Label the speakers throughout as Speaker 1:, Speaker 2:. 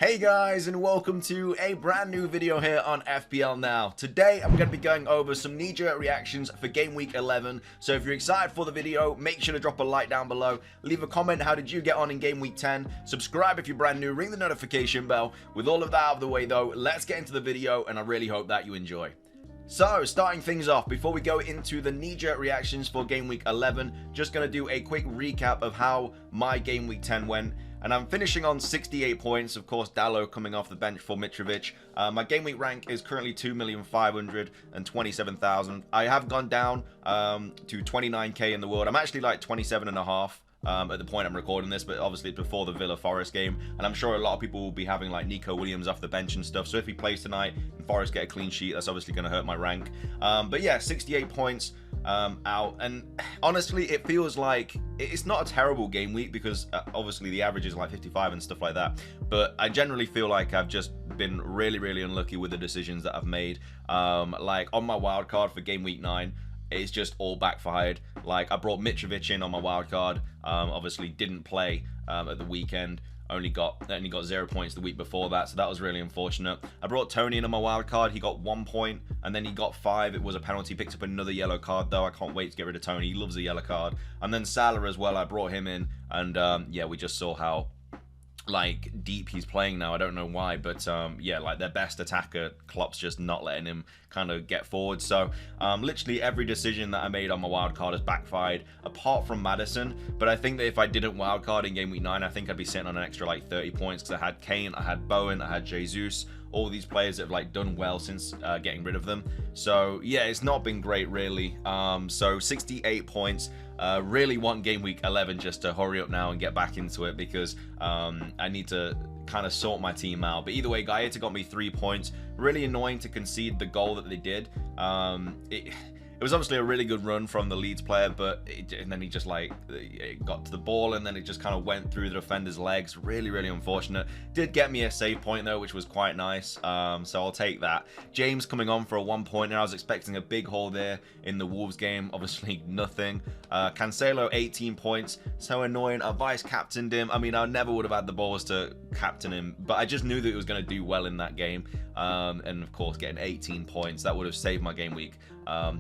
Speaker 1: Hey guys, and welcome to a brand new video here on FPL Now. Today I'm going to be going over some knee-jerk reactions for Game Week 11. So if you're excited for the video, make sure to drop a like down below. Leave a comment, how did you get on in Game Week 10? Subscribe if you're brand new, ring the notification bell. With all of that out of the way though, let's get into the video and I really hope that you enjoy. So, starting things off, before we go into the knee-jerk reactions for Game Week 11, just going to do a quick recap of how my Game Week 10 went. And I'm finishing on 68 points, of course, Dallo coming off the bench for Mitrovic. My Game Week rank is currently 2,527,000. I have gone down to 29k in the world. I'm actually like 27.5. At the point I'm recording this, but obviously it's before the Villa Forest game, and I'm sure a lot of people will be having like Nico Williams off the bench and stuff, so if he plays tonight and Forest get a clean sheet, that's obviously going to hurt my rank. But yeah, 68 points out, and honestly it feels like it's not a terrible game week because obviously the average is like 55 and stuff like that, but I generally feel like I've just been really unlucky with the decisions that I've made. Like on my wild card for Game Week 9, it's just all backfired. Like I brought Mitrovic in on my wild card, obviously didn't play at the weekend, only got 0 points the week before that, so that was really unfortunate. I brought Tony in on my wild card, he got 1 point and then he got 5. It was a penalty, picked up another yellow card though. I can't wait to get rid of Tony, he loves a yellow card. And then Salah as well, I brought him in, and yeah, we just saw how like deep he's playing now. I don't know why, but yeah, like their best attacker, Klopp's just not letting him kind of get forward. So literally every decision that I made on my wildcard has backfired apart from Maddison. But I think that if I didn't wildcard in Game Week 9, I think I'd be sitting on an extra like 30 points because I had Kane, I had Bowen, I had Jesus, all these players that have like done well since getting rid of them. So yeah, it's not been great really. So 68 points. Really want Game Week 11 just to hurry up now and get back into it because I need to kind of sort my team out. But either way, Gaeta got me 3 points. Really annoying to concede the goal that they did. It was obviously a really good run from the Leeds player, but and then he just like it got to the ball and then it just kind of went through the defender's legs. Really unfortunate. Did get me a save point though, which was quite nice. So I'll take that. James coming on for a 1 point, and I was expecting a big haul there in the Wolves game. Obviously nothing. Cancelo 18 points. So annoying. I vice captained him. I mean, I never would have had the balls to captain him, but I just knew that he was going to do well in that game. And of course, getting 18 points, that would have saved my game week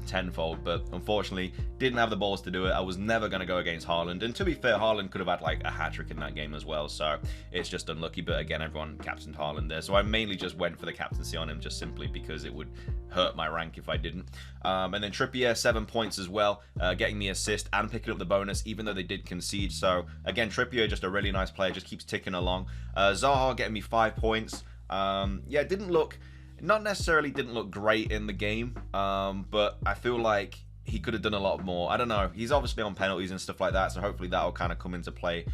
Speaker 1: tenfold, but unfortunately didn't have the balls to do it. I was never going to go against Haaland, and to be fair, Haaland could have had like a hat-trick in that game as well, so it's just unlucky. But again, everyone captained Haaland there, so I mainly just went for the captaincy on him just simply because it would hurt my rank if I didn't. And then Trippier 7 points as well, getting the assist and picking up the bonus even though they did concede. So again, Trippier just a really nice player, just keeps ticking along. Zaha getting me 5 points. Yeah, not necessarily didn't look great in the game, but I feel like he could have done a lot more. I don't know, he's obviously on penalties and stuff like that, so hopefully that'll kind of come into play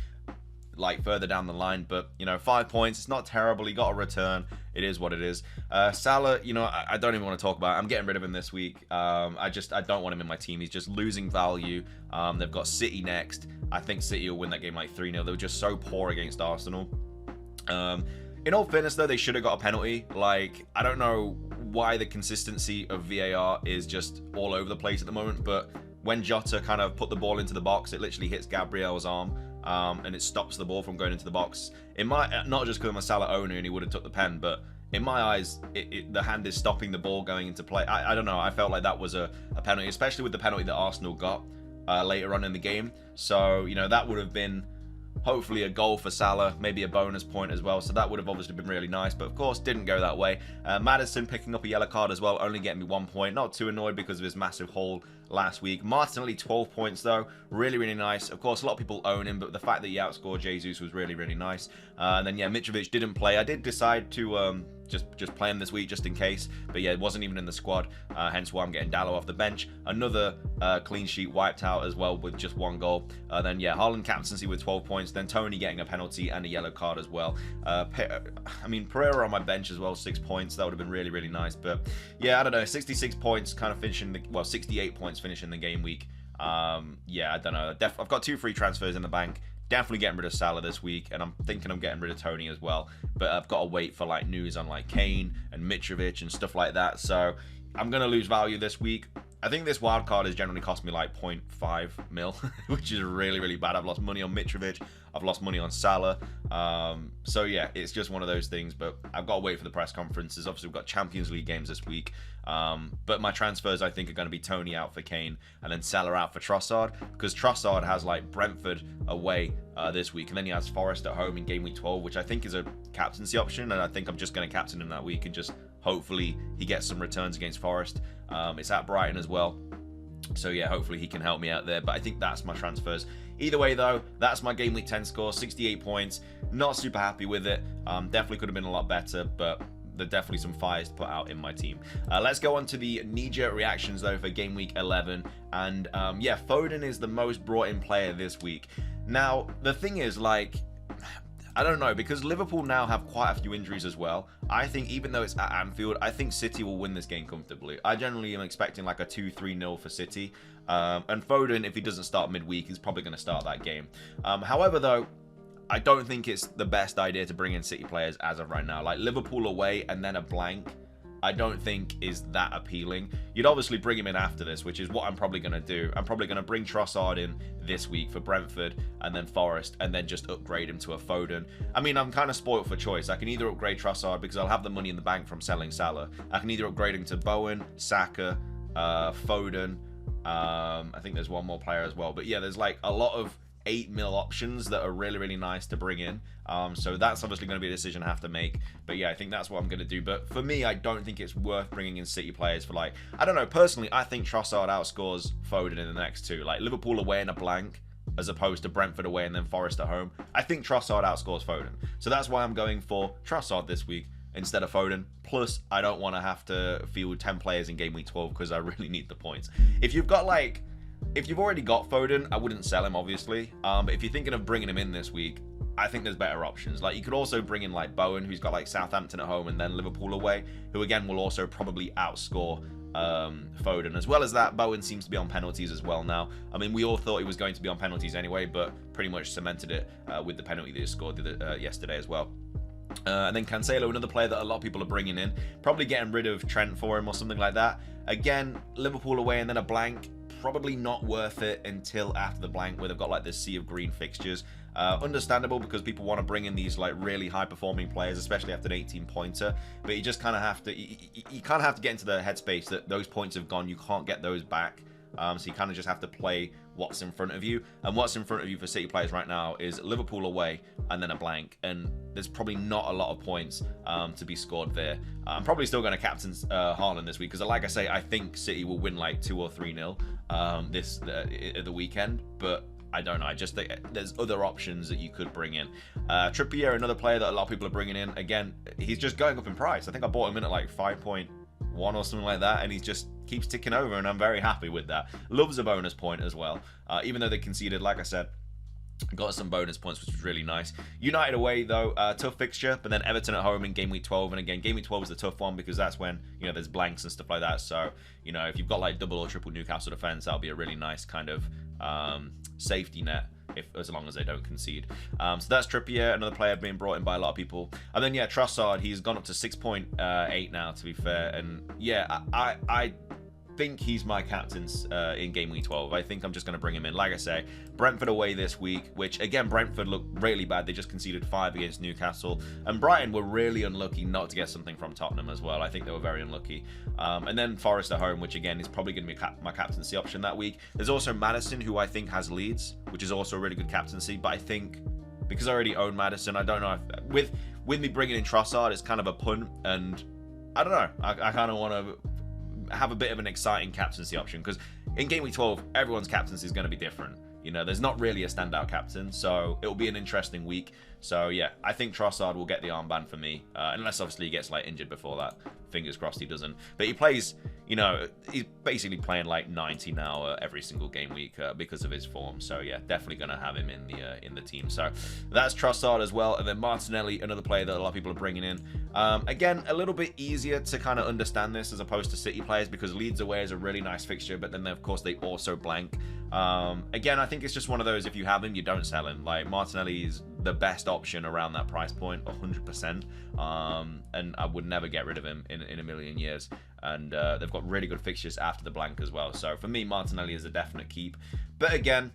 Speaker 1: like further down the line. But you know, 5 points, it's not terrible. He got a return, it is what it is. Salah, you know, I don't even want to talk about it. I'm getting rid of him this week. I don't want him in my team. He's just losing value. They've got City next. I think City will win that game like 3-0. They were just so poor against Arsenal. In all fairness though, they should have got a penalty. Like, I don't know why the consistency of VAR is just all over the place at the moment, but when Jota kind of put the ball into the box, it literally hits Gabriel's arm, and it stops the ball from going into the box. It might, not just because I'm a Salah owner and he would have took the pen, but in my eyes, the hand is stopping the ball going into play. I don't know, I felt like that was a penalty, especially with the penalty that Arsenal got later on in the game. So, you know, that would have been hopefully a goal for Salah, maybe a bonus point as well, so that would have obviously been really nice, but of course didn't go that way. Maddison picking up a yellow card as well, only getting me 1 point. Not too annoyed because of his massive haul last week. Martinelli 12 points though, really nice. Of course a lot of people own him, but the fact that he outscored Jesus was really nice. And then yeah, Mitrovic didn't play. I did decide to just play him this week just in case, but yeah, it wasn't even in the squad, hence why I'm getting Dallo off the bench. Another clean sheet wiped out as well with just 1 goal. Then yeah, Haaland captaincy with 12 points, then Tony getting a penalty and a yellow card as well. I mean, Pereira on my bench as well, 6 points. That would have been really nice. But yeah, I don't know, 66 points kind of finishing well, 68 points finishing the game week. Yeah, I don't know, I've got 2 free transfers in the bank. Definitely getting rid of Salah this week, and I'm thinking I'm getting rid of Tony as well, but I've got to wait for like news on like Kane and Mitrovic and stuff like that. So I'm gonna lose value this week. I think this wild card has generally cost me like 0.5 mil, which is really, really bad. I've lost money on Mitrovic. I've lost money on Salah. So yeah, it's just one of those things, but I've got to wait for the press conferences. Obviously, we've got Champions League games this week. But my transfers, I think, are going to be Tony out for Kane and then Salah out for Trossard, because Trossard has like Brentford away this week, and then he has Forest at home in game week 12, which I think is a captaincy option, and I think I'm just going to captain him that week and just hopefully he gets some returns against Forest. It's at Brighton as well. So yeah, hopefully he can help me out there. But I think that's my transfers. Either way though, that's my game week 10 score, 68 points. Not super happy with it. Definitely could have been a lot better, but there are definitely some fires to put out in my team. Let's go on to the Kneejerk reactions though for game week 11. And yeah, Foden is the most brought in player this week. Now, the thing is, like, I don't know, because Liverpool now have quite a few injuries as well. I think even though it's at Anfield, I think City will win this game comfortably. I generally am expecting like a 2-3-0 for City. And Foden, if he doesn't start midweek, is probably going to start that game. However, though, I don't think it's the best idea to bring in City players as of right now. Like Liverpool away and then a blank, I don't think is that appealing. You'd obviously bring him in after this, which is what I'm probably going to do. I'm probably going to bring Trossard in this week for Brentford and then Forest, and then just upgrade him to a Foden. I mean, I'm kind of spoilt for choice. I can either upgrade Trossard because I'll have the money in the bank from selling Salah. I can either upgrade him to Bowen, Saka, Foden. I think there's one more player as well. But yeah, there's like a lot of 8 mil options that are really, really nice to bring in. So that's obviously going to be a decision I have to make. But yeah, I think that's what I'm going to do. But for me, I don't think it's worth bringing in City players for like, I don't know, personally, I think Trossard outscores Foden in the next two. Like Liverpool away in a blank, as opposed to Brentford away and then Forest at home. I think Trossard outscores Foden. So that's why I'm going for Trossard this week instead of Foden. Plus, I don't want to have to field 10 players in game week 12 because I really need the points. If you've got like, if you've already got Foden, I wouldn't sell him, obviously. But if you're thinking of bringing him in this week, I think there's better options. Like, you could also bring in, like, Bowen, who's got, like, Southampton at home and then Liverpool away, who, again, will also probably outscore Foden. As well as that, Bowen seems to be on penalties as well now. I mean, we all thought he was going to be on penalties anyway, but pretty much cemented it with the penalty that he scored yesterday as well. And then Cancelo, another player that a lot of people are bringing in. Probably getting rid of Trent for him or something like that. Again, Liverpool away and then a blank. Probably not worth it until after the blank, where they've got like this sea of green fixtures. Understandable, because people want to bring in these like really high performing players, especially after an 18 pointer. But you just kind of have to, you kind of have to get into the headspace that those points have gone, you can't get those back. So you kind of just have to play what's in front of you. And what's in front of you for City players right now is Liverpool away and then a blank. And there's probably not a lot of points to be scored there. I'm probably still going to captain Haaland this week because, like I say, I think City will win like 2 or 3-0 the weekend. But I don't know. I just think there's other options that you could bring in. Trippier, another player that a lot of people are bringing in. Again, he's just going up in price. I think I bought him in at like 5.1 or something like that, and he just keeps ticking over, and I'm very happy with that. Loves a bonus point as well. Even though they conceded, like I said, got some bonus points, which was really nice. United away, though, tough fixture, but then Everton at home in game week 12. And again, game week 12 is a tough one because that's when, you know, there's blanks and stuff like that. So, you know, if you've got like double or triple Newcastle defense, that'll be a really nice kind of safety net, as long as they don't concede. So that's Trippier, another player being brought in by a lot of people. And then, yeah, Trossard, he's gone up to 6.8 now, to be fair. And yeah, I think he's my captain in game week 12. I think I'm just going to bring him in. Like I say, Brentford away this week, which again, Brentford looked really bad. They just conceded 5 against Newcastle, and Brighton were really unlucky not to get something from Tottenham as well. I think they were very unlucky. And then Forest at home, which again is probably going to be my captaincy option that week. There's also Maddison, who I think has Leeds, which is also a really good captaincy. But I think because I already own Maddison, I don't know if with me bringing in Trossard, it's kind of a punt, and I don't know. I kind of want to have a bit of an exciting captaincy option, because in game week 12 everyone's captaincy is going to be different. You know, there's not really a standout captain, so it'll be an interesting week. So yeah, I think Trossard will get the armband for me, unless obviously he gets like injured before that. Fingers crossed he doesn't. But he plays, you know, he's basically playing like 90 now every single game week because of his form. So yeah, definitely going to have him in the team. So that's Trossard as well. And then Martinelli, another player that a lot of people are bringing in. Again, a little bit easier to kind of understand this as opposed to City players, because Leeds away is a really nice fixture, but then of course they also blank. Again, I think it's just one of those, if you have him, you don't sell him. Like, Martinelli is the best option around that price point, 100%. And I would never get rid of him in a million years. and they've got really good fixtures after the blank as well. So for me, Martinelli is a definite keep. But again,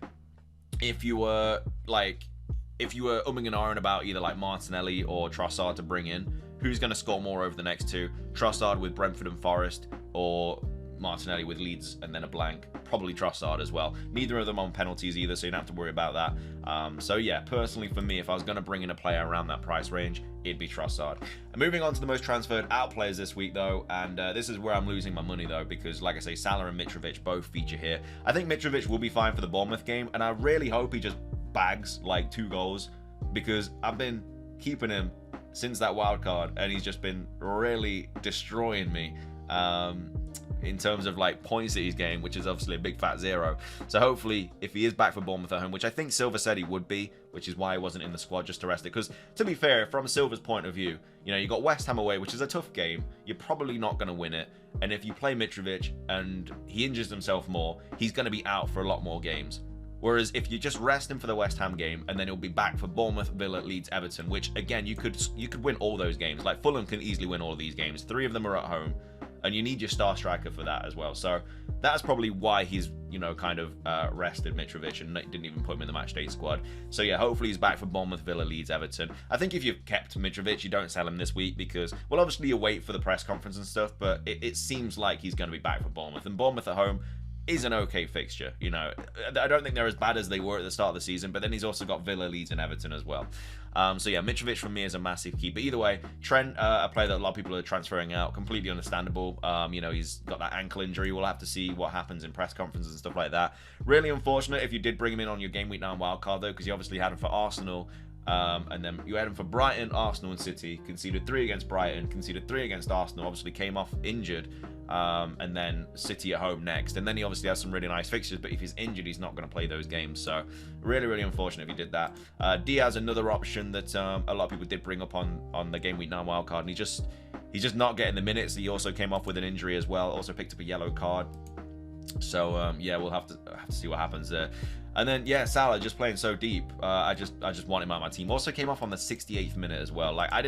Speaker 1: if you were umming and ahhing about either like Martinelli or Trossard to bring in, who's going to score more over the next two? Trossard with Brentford and Forest, or Martinelli with Leeds and then a blank? Probably Trossard as well. Neither of them on penalties either, so you don't have to worry about that. So yeah, personally for me, if I was going to bring in a player around that price range, it'd be Trossard. And moving on to the most transferred out players this week though, and this is where I'm losing my money though, because like I say, Salah and Mitrovic both feature here. I think Mitrovic will be fine for the Bournemouth game, and I really hope he just bags like 2 goals, because I've been keeping him since that wild card and he's just been really destroying me in terms of like points that he's getting, which is obviously a big fat 0. So hopefully if he is back for Bournemouth at home, which I think Silva said he would be, which is why he wasn't in the squad, just to rest it, because to be fair, from Silva's point of view, you know, you got West Ham away, which is a tough game, you're probably not going to win it, and if you play Mitrovic and he injures himself more, he's going to be out for a lot more games. Whereas if you just rest him for the West Ham game, and then he'll be back for Bournemouth, Villa, Leeds, Everton, which again, you could win all those games. Like Fulham can easily win all of these games. 3 of them are at home, and you need your star striker for that as well. So that's probably why he's, you know, kind of rested Mitrovic and didn't even put him in the matchday squad. So yeah, hopefully he's back for Bournemouth, Villa, Leeds, Everton. I think if you've kept Mitrovic, you don't sell him this week because, well, obviously you wait for the press conference and stuff, but it seems like he's going to be back for Bournemouth. And Bournemouth at home is an okay fixture, you know. I don't think they're as bad as they were at the start of the season, but then he's also got Villa, Leeds, and Everton as well. So yeah, Mitrovic from me is a massive key. But either way, Trent, a player that a lot of people are transferring out, completely understandable. You know, he's got that ankle injury. We'll have to see what happens in press conferences and stuff like that. Really unfortunate if you did bring him in on your game week 9 wildcard though, because you obviously had him for Arsenal. And then you had him for Brighton, Arsenal, and City. Conceded 3 against Brighton, conceded 3 against Arsenal. Obviously came off injured, and then City at home next. And then he obviously has some really nice fixtures, but if he's injured, he's not going to play those games. So really, really unfortunate if he did that. Diaz, another option that a lot of people did bring up on the game week 9 wildcard, and he's just not getting the minutes. He also came off with an injury as well. Also picked up a yellow card. So yeah, we'll have to see what happens there. And then yeah, Salah just playing so deep. I just want him out of my team. Also came off on the 68th minute as well. Like I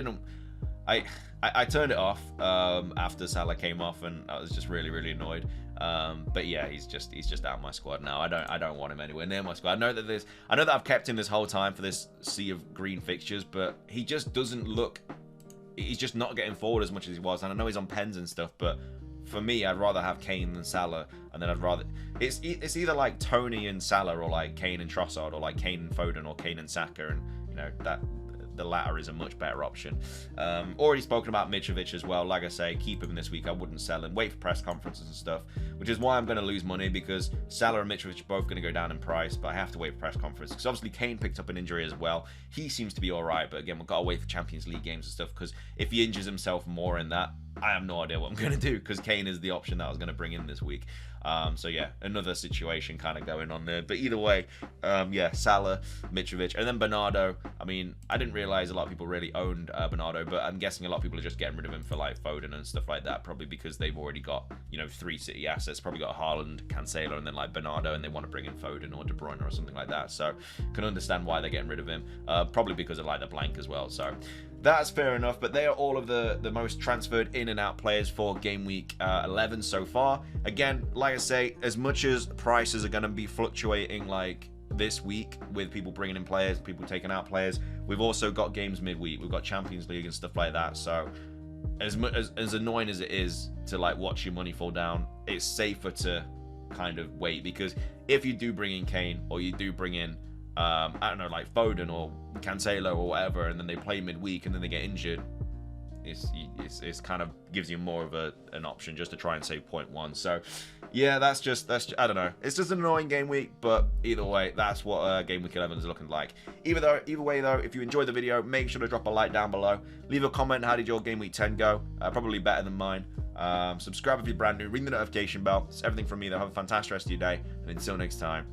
Speaker 1: turned it off after Salah came off, and I was just really, really annoyed. But yeah, he's just out of my squad now. I don't want him anywhere near my squad. I know that I've kept him this whole time for this sea of green fixtures, but he just doesn't look. He's just not getting forward as much as he was. And I know he's on pens and stuff, but for me, I'd rather have Kane than Salah, and then I'd rather it's either like Tony and Salah, or like Kane and Trossard, or like Kane and Foden, or Kane and Saka, and you know that the latter is a much better option. Already spoken about Mitrovic as well. Like I say, keep him this week. I wouldn't sell him. Wait for press conferences and stuff, which is why I'm going to lose money, because Salah and Mitrovic are both going to go down in price, but I have to wait for press conference because obviously Kane picked up an injury as well. He seems to be all right, but again, we've got to wait for Champions League games and stuff, because if he injures himself more in that, I have no idea what I'm going to do, because Kane is the option that I was going to bring in this week. So yeah, another situation kind of going on there. But either way, yeah, Salah, Mitrovic, and then Bernardo. I mean, I didn't realize a lot of people really owned Bernardo, but I'm guessing a lot of people are just getting rid of him for like Foden and stuff like that, probably because they've already got, you know, 3 City assets. Probably got Haaland, Cancelo, and then like Bernardo, and they want to bring in Foden or De Bruyne or something like that. So can understand why they're getting rid of him. Probably because of like the blank as well. So that's fair enough, but they are all of the most transferred in and out players for game week 11 so far. Again, like I say, as much as prices are going to be fluctuating like this week with people bringing in players, people taking out players, we've also got games midweek. We've got Champions League and stuff like that. So as annoying as it is to like watch your money fall down, it's safer to kind of wait, because if you do bring in Kane, or you do bring in I don't know, like Foden or Cancelo or whatever, and then they play midweek and then they get injured, it's kind of gives you more of an option just to try and save 0.1. So yeah, that's just I don't know, it's just an annoying game week, but either way, that's what game week 11 is looking like. Either way though, if you enjoyed the video, make sure to drop a like down below, leave a comment, how did your game week 10 go? Probably better than mine. Subscribe if you're brand new, ring the notification bell. It's everything from me though. Have a fantastic rest of your day, and until next time,